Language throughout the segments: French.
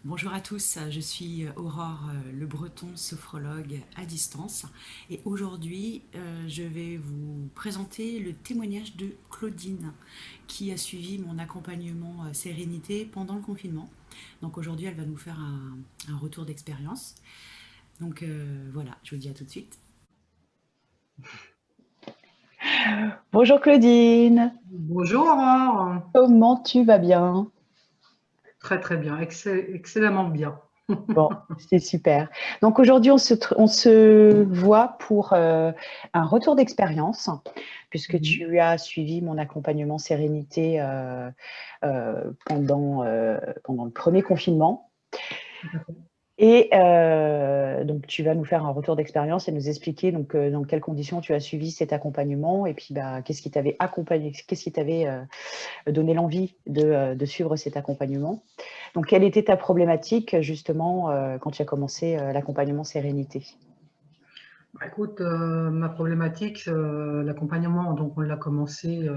Bonjour à tous, je suis Aurore Le Breton, sophrologue à distance. Et aujourd'hui, je vais vous présenter le témoignage de Claudine qui a suivi mon accompagnement sérénité pendant le confinement. Donc aujourd'hui, elle va nous faire un retour d'expérience. Donc voilà, je vous le dis à tout de suite. Bonjour Claudine, Bonjour Aurore, comment tu vas bien? très très bien, excellemment bien. Bon, c'est super. Donc aujourd'hui, on se voit pour un retour d'expérience, puisque Mhm. tu as suivi mon accompagnement sérénité pendant le premier confinement. Tout à fait. Et donc, tu vas nous faire un retour d'expérience et nous expliquer donc, dans quelles conditions tu as suivi cet accompagnement et puis bah, qu'est-ce qui t'avait accompagné, qu'est-ce qui t'avait donné l'envie de suivre cet accompagnement. Donc, quelle était ta problématique justement quand tu as commencé l'accompagnement sérénité? Bah, écoute, ma problématique, l'accompagnement, donc on l'a commencé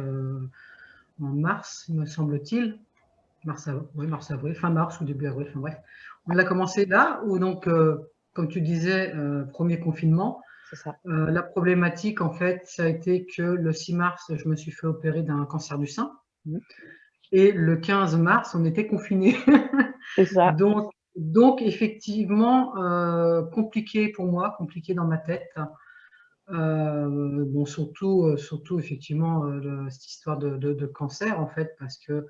en mars, me semble-t-il, oui, mars-avril, fin mars ou début avril, enfin bref. On l'a commencé là, où donc, comme tu disais, premier confinement. C'est ça. La problématique, en fait, ça a été que le 6 mars, je me suis fait opérer d'un cancer du sein. Mmh. Et le 15 mars, on était confinés. C'est ça. Donc effectivement, compliqué pour moi, compliqué dans ma tête. Bon, surtout effectivement, cette histoire de cancer, en fait, parce que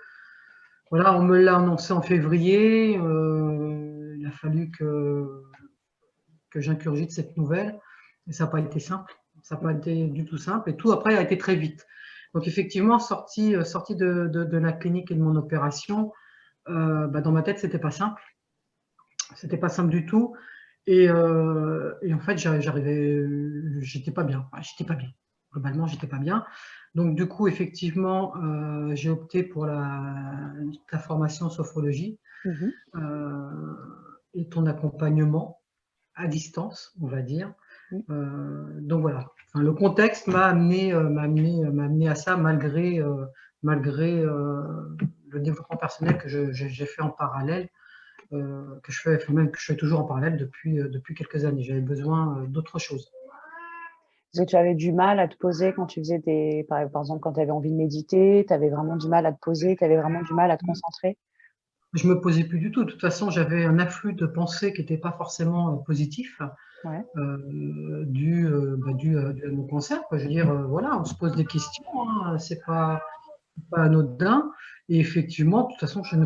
voilà, on me l'a annoncé en février. Il a fallu que j'ingurgite cette nouvelle. Et ça n'a pas été simple. Ça n'a pas été du tout simple. Et tout après a été très vite. Donc effectivement, sorti de la clinique et de mon opération, bah, dans ma tête, c'était pas simple. C'était pas simple du tout. Et en fait, j'étais pas bien. Enfin, j'étais pas bien. Globalement, j'étais pas bien. Donc, du coup, effectivement, j'ai opté pour ta formation en sophrologie Mmh. euh, et ton accompagnement à distance, on va dire. Mmh. Donc voilà. Enfin, le contexte m'a amené à ça malgré le développement personnel que j'ai fait en parallèle que je fais, enfin même que je fais toujours en parallèle depuis quelques années. J'avais besoin d'autre chose. Est-ce que tu avais du mal à te poser quand tu faisais par exemple, quand tu avais envie de méditer, tu avais vraiment du mal à te poser, tu avais vraiment du mal à te concentrer? Je me posais plus du tout. De toute façon, j'avais un afflux de pensées qui n'était pas forcément positif, Ouais. dû à mon cancer, quoi. Je veux dire, voilà, on se pose des questions, hein, c'est pas anodin. Et effectivement, de toute façon, je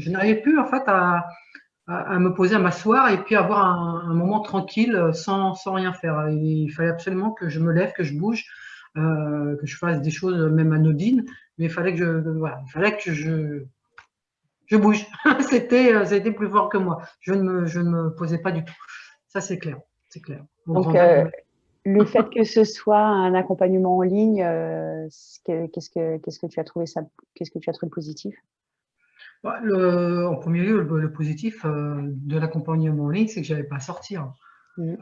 n'arrivais plus en fait à me poser, à m'asseoir et puis avoir un moment tranquille sans rien faire. Et il fallait absolument que je me lève, que je bouge, que je fasse des choses même anodines, mais il fallait que je bouge. C'était plus fort que moi. Je ne me posais pas du tout. Ça, c'est clair. C'est clair. Au Donc, grand dam de le fait que ce soit un accompagnement en ligne, qu'est-ce que tu as trouvé ça, qu'est-ce que tu as trouvé positif? En premier lieu, le positif de l'accompagnement en ligne, c'est que j'avais pas à sortir. Mmh.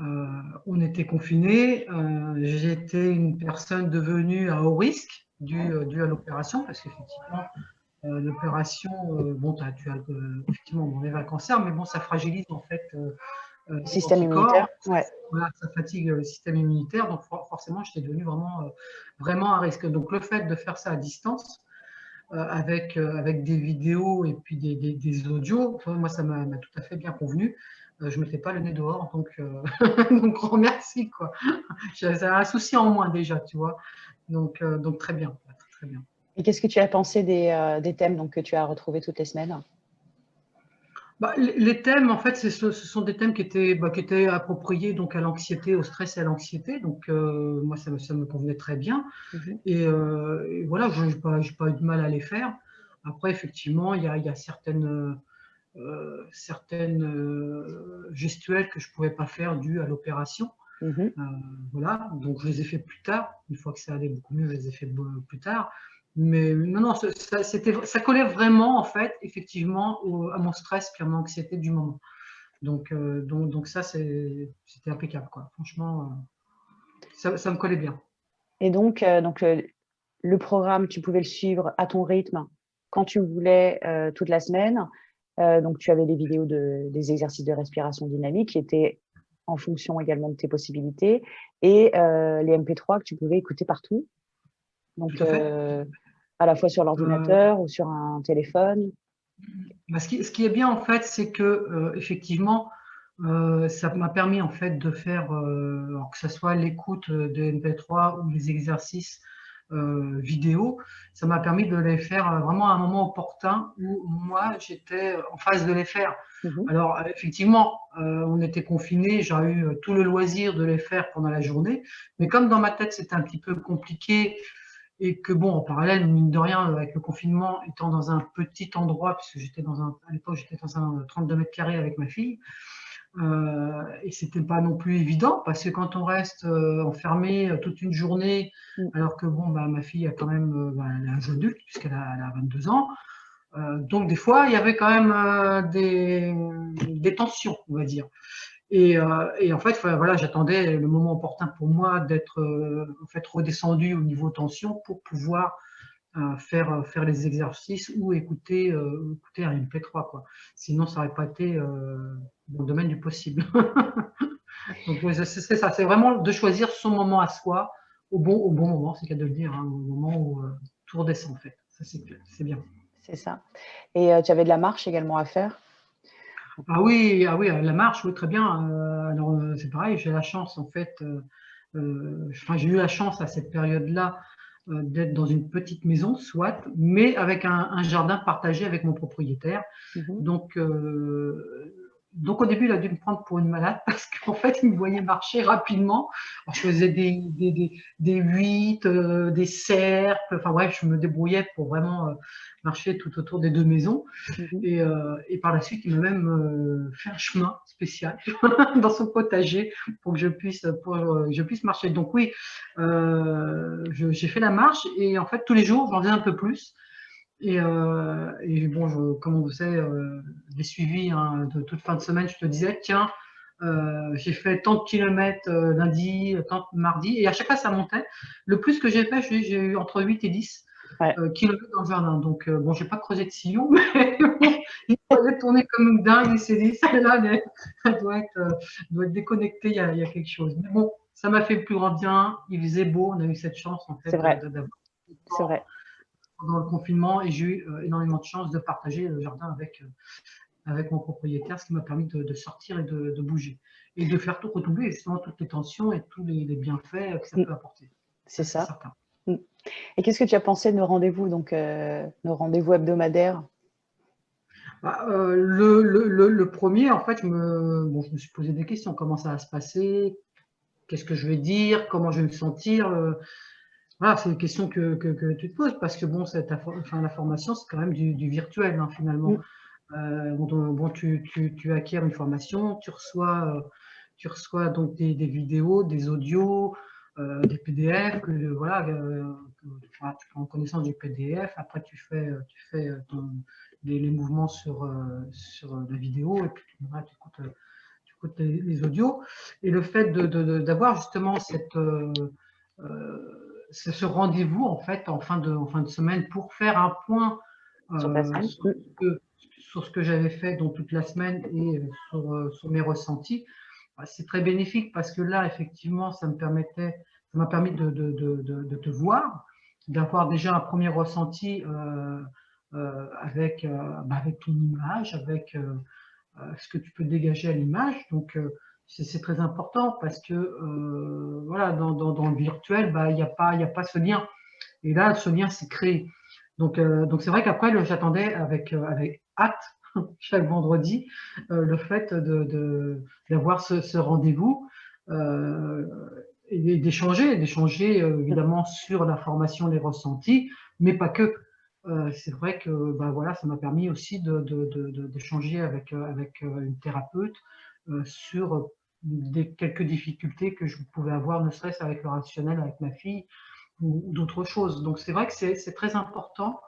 On était confinés. J'étais une personne devenue à haut risque dû à l'opération, parce qu'effectivement, l'opération, bon, tu as effectivement bon, un cancer, mais bon, ça fragilise en fait Le les système immunitaire? anticorps, Ouais. voilà, ça fatigue le système immunitaire, donc forcément, j'étais devenue vraiment à risque. Donc le fait de faire ça à distance, avec des vidéos et puis des audios, moi, ça m'a tout à fait bien convenu. Je ne mettais pas le nez dehors, donc, donc grand merci, quoi. J'avais un souci en moins déjà, tu vois. Donc très bien, très bien. Et qu'est-ce que tu as pensé des thèmes donc, que tu as retrouvés toutes les semaines? Bah, les thèmes, en fait, ce sont des thèmes qui étaient appropriés donc à l'anxiété, au stress et à l'anxiété. Donc moi, ça me convenait très bien. Mmh. Et voilà, j'ai pas eu de mal à les faire. Après, effectivement, il y a certaines gestuelles que je ne pouvais pas faire dues à l'opération. Mmh. Euh, voilà, donc je les ai fait plus tard. Une fois que ça allait beaucoup mieux, je les ai fait plus tard. Mais non, non, ça collait vraiment, en fait, effectivement, à mon stress et à mon anxiété du moment. Donc ça, c'était impeccable, quoi. Franchement, ça me collait bien. Et donc, le programme, tu pouvais le suivre à ton rythme quand tu voulais, toute la semaine. Donc, tu avais des vidéos des exercices de respiration dynamique qui étaient en fonction également de tes possibilités et les MP3 que tu pouvais écouter partout. Donc, Tout à fait. à la fois sur Euh, l'ordinateur ou sur un téléphone. ce qui est bien en fait, c'est que effectivement, ça m'a permis en fait de faire, alors que ce soit l'écoute de MP3 ou les exercices vidéo, ça m'a permis de les faire vraiment à un moment opportun où moi j'étais en phase de les faire. Mmh. Alors effectivement, on était confinés, j'ai eu tout le loisir de les faire pendant la journée, mais comme dans ma tête c'était un petit peu compliqué et que bon, en parallèle, mine de rien, avec le confinement, étant dans un petit endroit, puisque à l'époque, j'étais dans un 32 mètres carrés avec ma fille, et c'était pas non plus évident, parce que quand on reste enfermé toute une journée, Mmh. alors que bon, bah, ma fille a quand même, elle est un jeune adulte, puisqu'elle a 22 ans, donc des fois, il y avait quand même des tensions, on va dire. Et en fait, voilà, j'attendais le moment opportun pour moi d'être en fait redescendu au niveau tension pour pouvoir faire les exercices ou écouter un MP3, quoi. Sinon, ça n'aurait pas été dans le domaine du possible. Donc, c'est ça, c'est vraiment de choisir son moment à soi au bon moment, c'est qu'à de le dire, hein, au moment où tout redescend, en fait. Ça, c'est bien. C'est ça. Et tu avais de la marche également à faire? Ah oui, la marche, oui, très bien. Alors, c'est pareil, j'ai la chance, en fait, enfin, j'ai eu la chance à cette période-là d'être dans une petite maison, soit, mais avec un jardin partagé avec mon propriétaire. Mmh. Donc, donc au début, il a dû me prendre pour une malade parce qu'en fait, il me voyait marcher rapidement. Alors, je faisais des 8, des cercles, enfin bref, je me débrouillais pour vraiment marcher tout autour des deux maisons. Mmh. Et par la suite, il m'a même fait un chemin spécial dans son potager pour que je puisse marcher. Donc oui, j'ai fait la marche et en fait, tous les jours, j'en faisais un peu plus. Et bon, comme on le sait, les suivis hein, de toute fin de semaine, je te disais, tiens, j'ai fait tant de kilomètres lundi, tant de mardi, et à chaque fois ça montait. Le plus que j'ai fait, j'ai eu entre 8 et 10 Ouais, kilomètres dans le jardin. Donc, bon, j'ai pas creusé de sillon, mais bon, il fallait tourner comme une dingue et s'est dit, celle-là, elle doit être déconnectée, il y a quelque chose. Mais bon, ça m'a fait le plus grand bien, il faisait beau, on a eu cette chance en c'est fait vrai, d'avoir c'est vrai. pendant le confinement et j'ai eu énormément de chance de partager le jardin avec mon propriétaire, ce qui m'a permis de sortir et de bouger et de faire tout retomber justement toutes les tensions et tous les bienfaits que ça Mmh, peut apporter. c'est Ça, c'est ça. certain. Mmh. Et qu'est-ce que tu as pensé de nos rendez-vous, donc nos rendez-vous hebdomadaires? Bah, le premier, en fait, bon, je me suis posé des questions. Comment ça va se passer? Qu'est-ce que je vais dire? Comment je vais me sentir? Voilà, c'est une question que tu te poses parce que bon, enfin, la formation, c'est quand même du virtuel hein, finalement. Mmh. Bon, tu acquiers une formation, tu reçois donc des vidéos, des audios, des PDF, voilà, enfin, tu prends connaissance du PDF, après tu fais les mouvements sur la vidéo, et puis voilà, tu écoutes les audios. Et le fait d'avoir justement ce rendez-vous en fait en en fin de semaine pour faire un point Sur ta euh, semaine? sur Mmh. sur ce que j'avais fait dans toute la semaine et sur mes ressentis, bah, c'est très bénéfique parce que là, effectivement, ça m'a permis de te voir, d'avoir déjà un premier ressenti avec ton image, avec ce que tu peux dégager à l'image. Donc, c'est très important parce que voilà, dans le virtuel, bah, il y a pas ce lien. Et là, ce lien s'est créé. Donc c'est vrai qu'après, j'attendais avec hâte chaque vendredi le fait d'avoir ce rendez-vous et d'échanger évidemment sur la formation, les ressentis, mais pas que. C'est vrai que bah, voilà, ça m'a permis aussi d'échanger avec une thérapeute sur quelques difficultés que je pouvais avoir, ne serait-ce avec le rationnel avec ma fille, ou d'autres choses. Donc c'est vrai que c'est très important.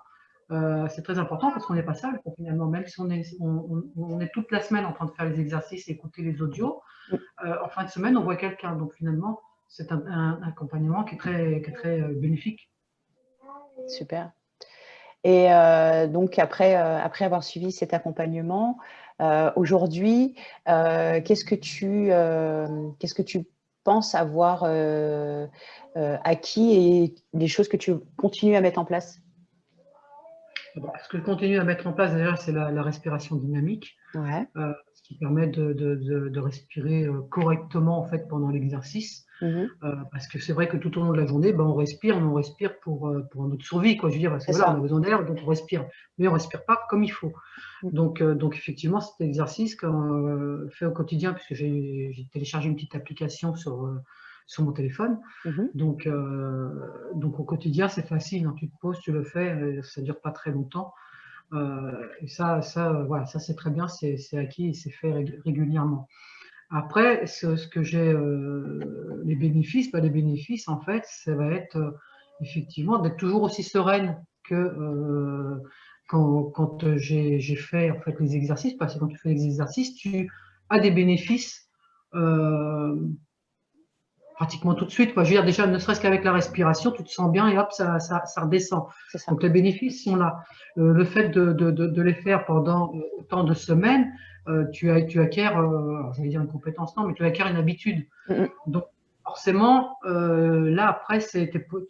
C'est très important parce qu'on n'est pas seul finalement, même si on est toute la semaine en train de faire les exercices et écouter les audios, Mmh. en fin de semaine on voit quelqu'un. Donc finalement c'est un accompagnement qui est très bénéfique. Super. Et donc, après avoir suivi cet accompagnement, aujourd'hui, qu'est-ce que tu penses avoir acquis et les choses que tu continues à mettre en place? Ce que je continue à mettre en place, d'ailleurs, c'est la respiration dynamique, Ouais. ce qui permet de respirer correctement, en fait, pendant l'exercice. Mhm. Parce que c'est vrai que tout au long de la journée, ben, on respire, mais on respire pour notre survie, quoi. Je veux dire, parce que C'est voilà, on ça. a besoin d'air, donc on respire, mais on respire pas comme il faut. Mm. Donc effectivement, cet exercice qu'on fait au quotidien, puisque j'ai téléchargé une petite application sur mon téléphone, Mhm. donc au quotidien, c'est facile, hein, tu te poses, tu le fais, et ça dure pas très longtemps. Et voilà, ça c'est très bien, c'est acquis et c'est fait régulièrement. Après, ce que j'ai, les bénéfices, les bénéfices, en fait, ça va être effectivement d'être toujours aussi sereine que quand j'ai fait en fait les exercices, parce que quand tu fais les exercices, tu as des bénéfices euh, pratiquement tout de suite, quoi. Je veux dire, déjà, ne serait-ce qu'avec la respiration, tu te sens bien et hop, ça redescend. C'est ça. Donc les bénéfices sont là. Le fait de les faire pendant autant de semaines, tu acquiers, alors je vais dire une compétence, non, mais tu acquiers une habitude. Mhm. Donc forcément, là après,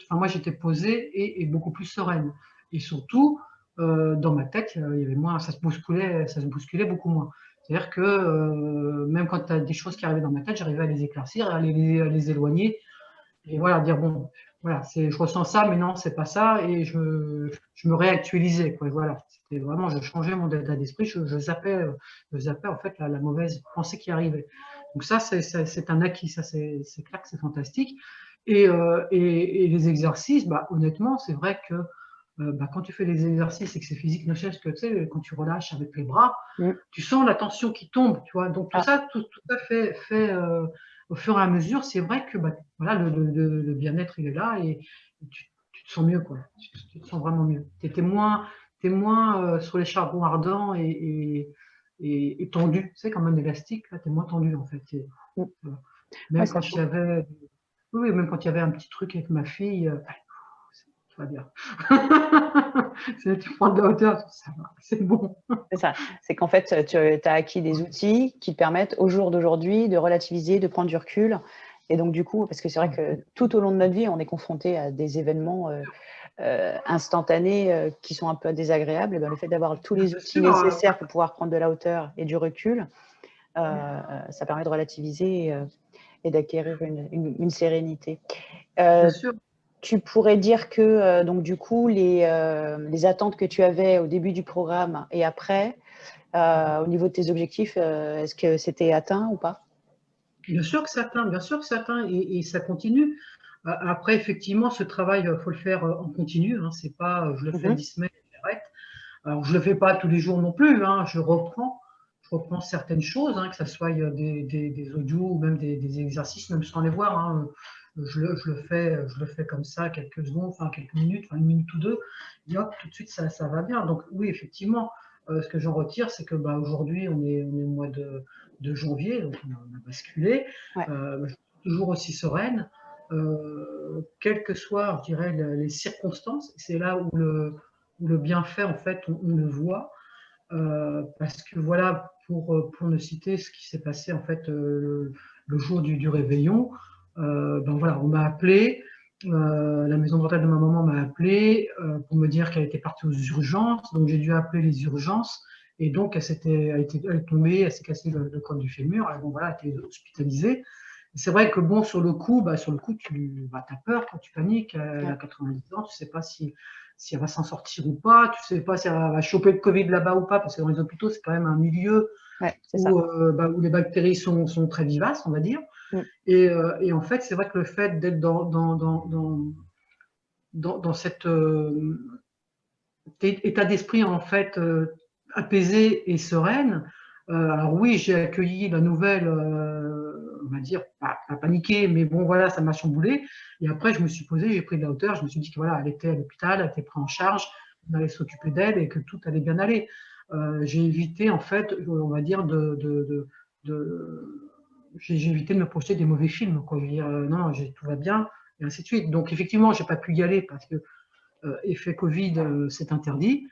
moi j'étais posée et beaucoup plus sereine. Et surtout, dans ma tête, il y avait moins, ça se bousculait beaucoup moins. C'est-à-dire que même quand tu as des choses qui arrivaient dans ma tête, j'arrivais à les éclaircir, à les éloigner. Et voilà, dire bon, voilà, je ressens ça, mais non, c'est pas ça. Et je me réactualisais, quoi. Voilà, c'était vraiment, je changeais mon état d'esprit, je zappais en fait la mauvaise pensée qui arrivait. Donc ça, c'est un acquis, ça c'est clair que c'est fantastique. Et les exercices, honnêtement, c'est vrai que quand tu fais des exercices et que c'est physique, ne serait-ce que tu sais, quand tu relâches avec les bras, Mhm. tu sens la tension qui tombe, tu vois. Donc tout Ah, ça, tout ça fait au fur et à mesure, c'est vrai que voilà, le bien-être il est là et tu te sens mieux, quoi. Tu te sens vraiment mieux. T'es moins sur les charbons ardents et tendu. Tu sais, comme un élastique, là, t'es moins tendu en fait. mm. Voilà. Ouais, Même ça quand il y change. avait, oui, même quand il y avait un petit truc avec ma fille, tout va bien. Tu prends de la hauteur, ça va, c'est bon. C'est ça. C'est qu'en fait, tu as acquis des outils qui te permettent au jour d'aujourd'hui de relativiser, de prendre du recul. Et donc, du coup, parce que c'est vrai que tout au long de notre vie, on est confronté à des événements instantanés qui sont un peu désagréables. Et bien, le fait d'avoir tous les Bien outils sûr, nécessaires pour pouvoir prendre de la hauteur et du recul, ça permet de relativiser et d'acquérir une sérénité. bien Euh, sûr. Tu pourrais dire que, donc, du coup, les attentes que tu avais au début du programme et après, au niveau de tes objectifs, est-ce que c'était atteint ou pas? Bien sûr que ça atteint, bien sûr que ça atteint et ça continue. Après, effectivement, ce travail, il faut le faire en continu. Hein, c'est pas, je le fais Mhm. 10 semaines et j'arrête. Alors, je le fais pas tous les jours non plus. Hein, je reprends certaines choses, hein, que ce soit des audios ou même des exercices, même sans les voir. Hein, je le fais comme ça, quelques secondes, enfin quelques minutes, enfin une minute ou deux, et hop, tout de suite ça va bien. Donc oui, effectivement, ce que j'en retire, c'est que aujourd'hui on est au mois de janvier, donc on a basculé. Ouais. Je suis toujours aussi sereine, quelles que soient, je dirais, les circonstances. C'est là où le bienfait, en fait, on le voit. Parce que voilà, pour ne citer ce qui s'est passé en fait le jour du réveillon, ben voilà, on m'a appelé, la maison de retraite de ma maman m'a appelé pour me dire qu'elle était partie aux urgences, donc j'ai dû appeler les urgences et donc elle est tombée, elle s'est cassée le col du fémur, bon voilà, elle était hospitalisée. C'est vrai que bon, sur le coup, tu as peur, quand tu paniques, elle Ouais. a 90 ans, tu sais pas si elle va s'en sortir ou pas, tu sais pas si elle va choper le Covid là-bas ou pas, parce que dans les hôpitaux, c'est quand même un milieu Ouais, c'est ça. où les bactéries sont très vivaces, on va dire. Mm. Et en fait, c'est vrai que le fait d'être dans cet état d'esprit en fait apaisé et sereine, alors oui, j'ai accueilli la nouvelle, on va dire, pas paniqué, mais bon, voilà, ça m'a chamboulé. Et après, je me suis posé, j'ai pris de la hauteur, je me suis dit que voilà, elle était à l'hôpital, elle était prise en charge, on allait s'occuper d'elle et que tout allait bien aller. J'ai évité, en fait, on va dire, j'ai évité de me projeter des mauvais films, quoi. Je veux dire, non, tout va bien, et ainsi de suite. Donc, effectivement, j'ai pas pu y aller parce que effet Covid, c'est interdit.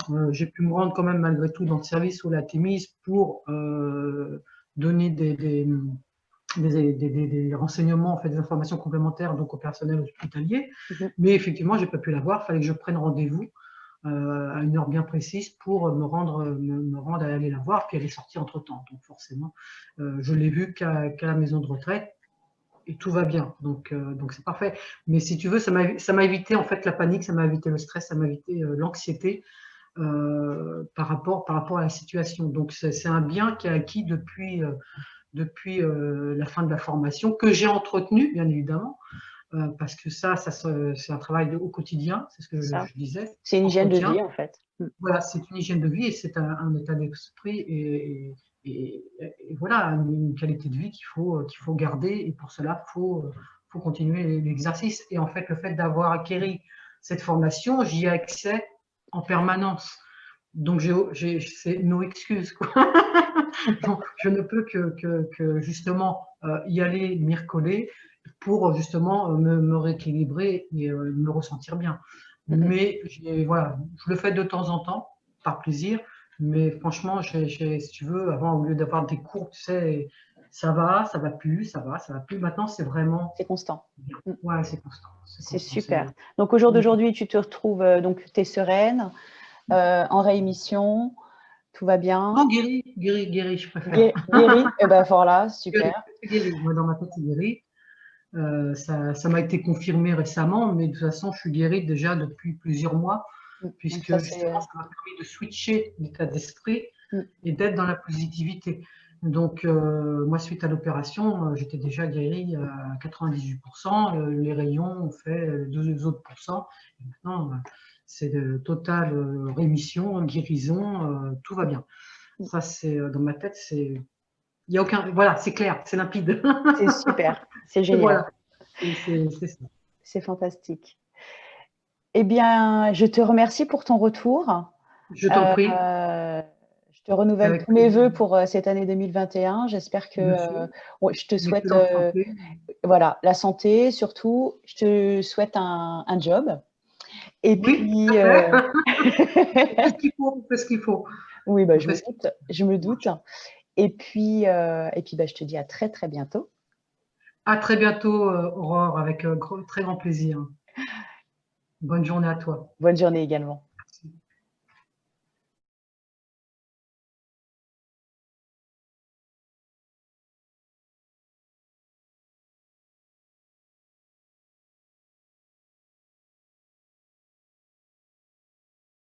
Ouais. J'ai pu me rendre quand même malgré tout dans le service où la Thémis pour donner des renseignements, en fait, des informations complémentaires donc au personnel hospitalier. Mais effectivement, j'ai pas pu l'avoir. Il fallait que je prenne rendez-vous à une heure bien précise pour me rendre à aller la voir. Puis elle est sortie entre-temps. Donc forcément, je l'ai vue qu'à la maison de retraite et tout va bien. Donc c'est parfait. Mais si tu veux, ça m'a évité en fait la panique, ça m'a évité le stress, ça m'a évité l'anxiété par rapport à la situation. Donc c'est un bien qui est acquis depuis la fin de la formation, que j'ai entretenu, bien évidemment, parce que ça c'est un travail au quotidien, c'est ce que je disais. C'est une hygiène de vie, en fait. Voilà, c'est une hygiène de vie et c'est un état d'esprit et voilà, une qualité de vie qu'il faut garder et pour cela, faut continuer l'exercice. Et en fait, le fait d'avoir acquis cette formation, j'y ai accès en permanence. Donc, c'est no excuse, quoi. Donc, je ne peux que justement y aller, m'y recoller pour justement me rééquilibrer et me ressentir bien. Mais voilà, je le fais de temps en temps, par plaisir. Mais franchement, si tu veux, avant, au lieu d'avoir des cours, tu sais, ça va plus, ça va plus. Maintenant, c'est vraiment… C'est constant. Ouais, c'est constant. C'est super. Donc, au jour d'aujourd'hui, tu te retrouves, donc, tu es sereine, en réémission, tout va bien. Non, guéri, je préfère. Guéri, et ben voilà, super. Guéri, moi, dans ma tête, c'est guéri. Ça m'a été confirmé récemment, mais de toute façon, je suis guérie déjà depuis plusieurs mois, puisque ça, justement, ça m'a permis de switcher l'état d'esprit et d'être dans la positivité. Donc, moi, suite à l'opération, j'étais déjà guérie à 98%. Les rayons ont fait 2 autres pourcents. Et maintenant, c'est de totale rémission, guérison, tout va bien. Ça, c'est dans ma tête, c'est… Il n'y a aucun… Voilà, c'est clair, c'est limpide. C'est super, c'est génial. Voilà. C'est ça. C'est fantastique. Eh bien, je te remercie pour ton retour. Je t'en prie. Je te renouvelle tous mes voeux pour cette année 2021. J'espère que je te souhaite voilà, la santé surtout. Je te souhaite un job. Et puis, c'est ce qu'il faut. Oui, bah, je me doute. Et puis je te dis à très, très bientôt. À très bientôt, Aurore, avec très grand plaisir. Bonne journée à toi. Bonne journée également.